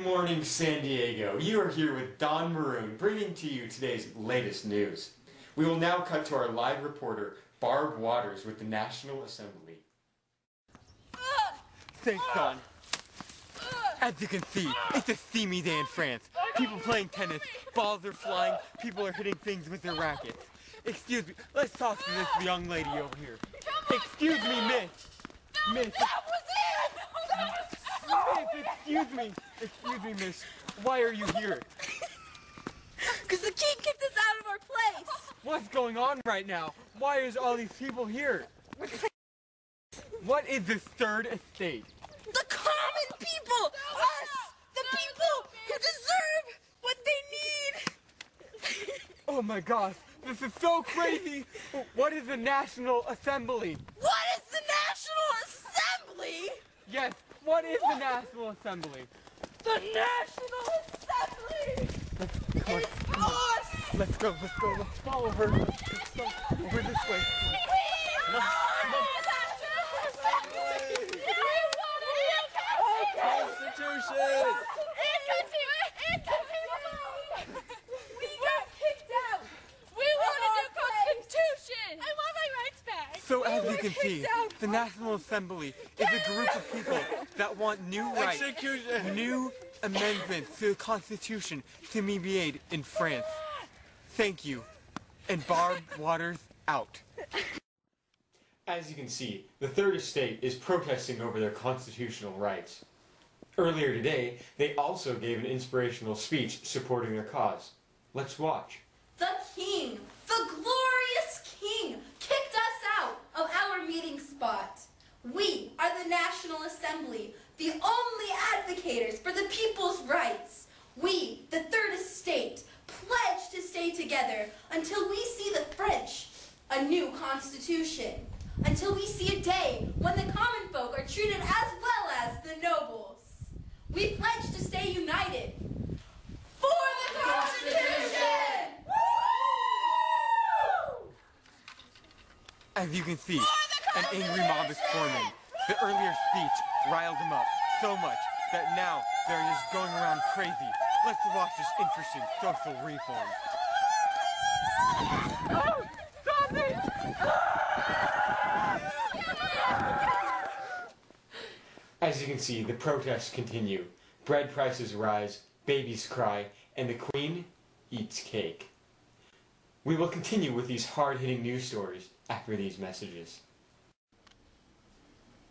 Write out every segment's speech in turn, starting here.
Good morning, San Diego. You are here with Don Maroon, bringing to you today's latest news. We will now cut to our live reporter, Barb Waters, with the National Assembly. Thanks, Don. As you can see, it's a steamy day in France. People playing tennis, balls are flying, people are hitting things with their rackets. Excuse me, let's talk to this young lady over here. Excuse me, miss. Miss. That was it! Miss, excuse me, miss. Why are you here? Because the king kicked us out of our place! What's going on right now? Why is all these people here? What is this third estate? The common people! Us! The people who deserve what they need! Oh my gosh, this is so crazy! What is the National Assembly? What is the National Assembly? Yes, what is the National Assembly? The National Assembly! Come on, It's come on. us! Let's go, let's follow her. Let's go over this way. We are the National Assembly! We want a new Constitution! We got kicked out! We want a new constitution! I want my rights back! So as you can see, the National Assembly is a group of people that want new rights, new amendments to the Constitution to be made in France. Thank you. And Barb Waters out. As you can see, the Third Estate is protesting over their constitutional rights. Earlier today, they also gave an inspirational speech supporting their cause. Let's watch. The king, the glorious king, kicked us out of our meeting spot. We are the National Assembly, the only advocators for the people's rights. We, the Third Estate, pledge to stay together until we see the French a new constitution. Until we see a day when the common folk are treated as well as the nobles. We pledge to stay united for the Constitution! As you can see, an angry mob is forming. The earlier speech riled them up so much that now they're just going around crazy. Let's watch this interesting social reform. Oh, stop it! As you can see, the protests continue. Bread prices rise, babies cry, and the Queen eats cake. We will continue with these hard-hitting news stories after these messages.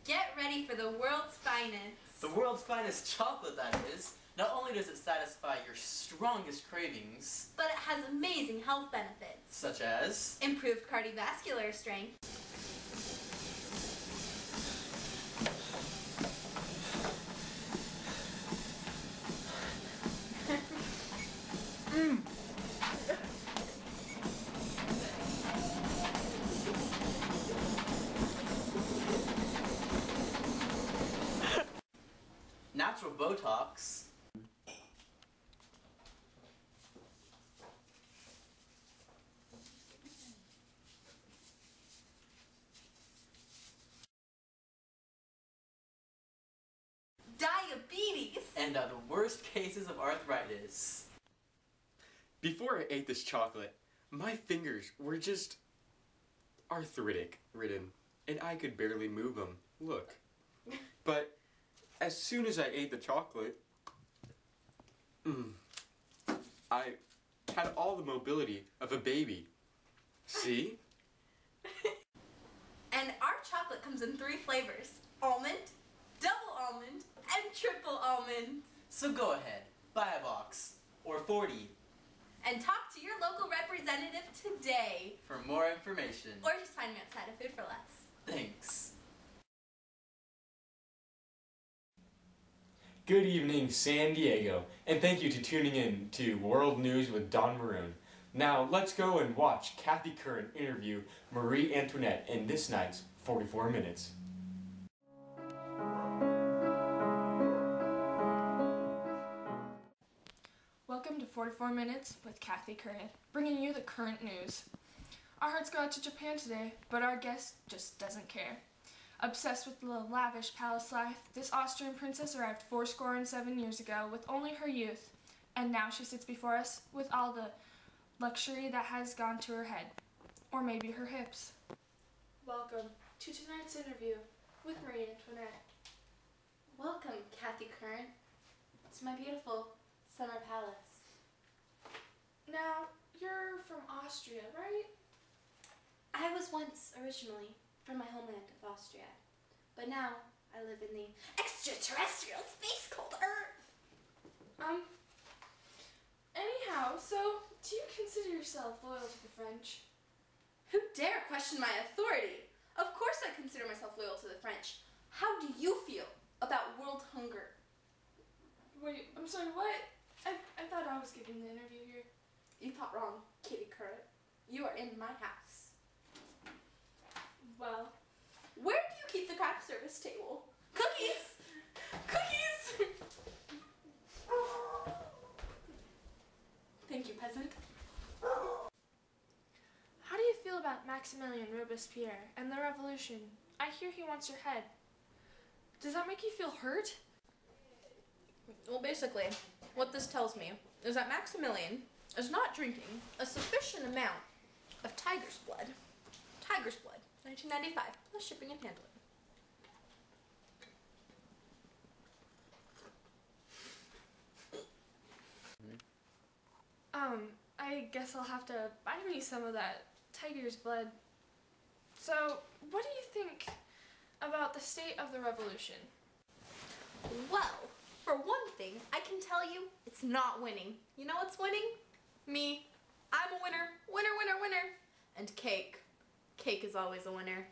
Get ready for the world's finest. The world's finest chocolate, that is. Not only does it satisfy your strongest cravings, But it has amazing health benefits. such as... Improved cardiovascular strength. natural Botox. Diabetes. And the worst cases of arthritis. Before I ate this chocolate, my fingers were just arthritic-ridden, and I could barely move them. Look. But as soon as I ate the chocolate, I had all the mobility of a baby. See? And our chocolate comes in 3 flavors. Almond, double almond, and triple almond. So go ahead, buy a box, or 40, And talk to your local representative today. for more information. Or just find me outside of Food for Less. Thanks. Good evening, San Diego, and thank you to tuning in to World News with Don Maroon. Now, let's go and watch Kathy Curran interview Marie Antoinette in this night's 44 Minutes. Welcome to 44 Minutes with Kathy Curran, bringing you the current news. Our hearts go out to Japan today, but our guest just doesn't care. Obsessed with the lavish palace life, this Austrian princess arrived 77 years ago with only her youth, and now she sits before us with all the luxury that has gone to her head, or maybe her hips. Welcome to tonight's interview with Marie Antoinette. Welcome, Kathy Curran, to my beautiful summer palace. Now, you're from Austria, right? I was once originally from my homeland of Austria, but now I live in the extraterrestrial space called Earth. Anyhow, so do you consider yourself loyal to the French? Who dare question my authority? Of course I consider myself loyal to the French. How do you feel about world hunger? Wait, I'm sorry, what? I thought I was giving the interview here. You thought wrong, Kitty Curran. You are in my house. Well, where do you keep the craft service table? Cookies! Cookies! Thank you, peasant. how do you feel about Maximilien Robespierre and the revolution? I hear he wants your head. Does that make you feel hurt? Well, basically, what this tells me is that Maximilian is not drinking a sufficient amount of tiger's blood. Tiger's blood, 1995, plus shipping and handling. I guess I'll have to buy me some of that tiger's blood. So, what do you think about the state of the revolution? Well, for one thing, I can tell you it's not winning. You know what's winning? Me. I'm a winner. Winner, winner, winner. And cake. Cake is always a winner.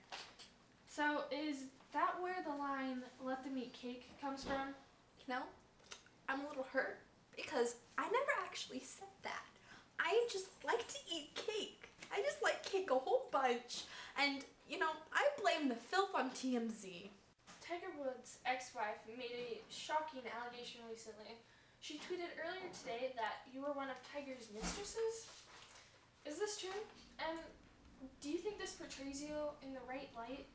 So, is that where the line, "let them eat cake," comes from? You know, I'm a little hurt because I never actually said that. I just like to eat cake. I just like cake a whole bunch. And, you know, I blame the filth on TMZ. Tiger Woods' ex-wife made a shocking allegation recently. She tweeted earlier today that you were one of Tiger's mistresses. Is this true? And do you think this portrays you in the right light?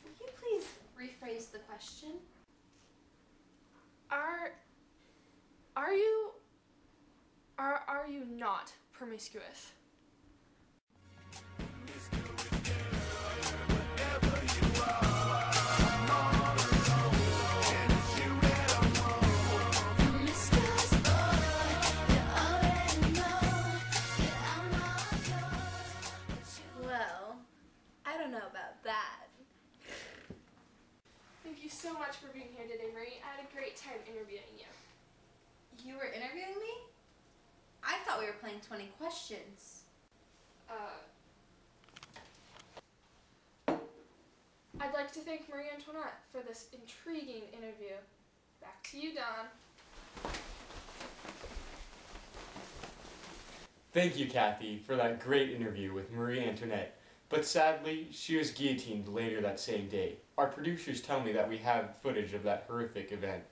Will you please rephrase the question? Are you not promiscuous? Well, I don't know about that. Thank you so much for being here today, Marie. I had a great time interviewing you. You were interviewing me? I thought we were playing 20 questions. I'd like to thank Marie Antoinette for this intriguing interview. Back to you, Don. Thank you, Kathy, for that great interview with Marie Antoinette. But sadly, she was guillotined later that same day. Our producers tell me that we have footage of that horrific event.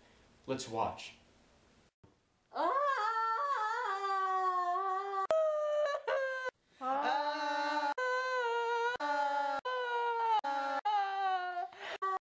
Let's watch.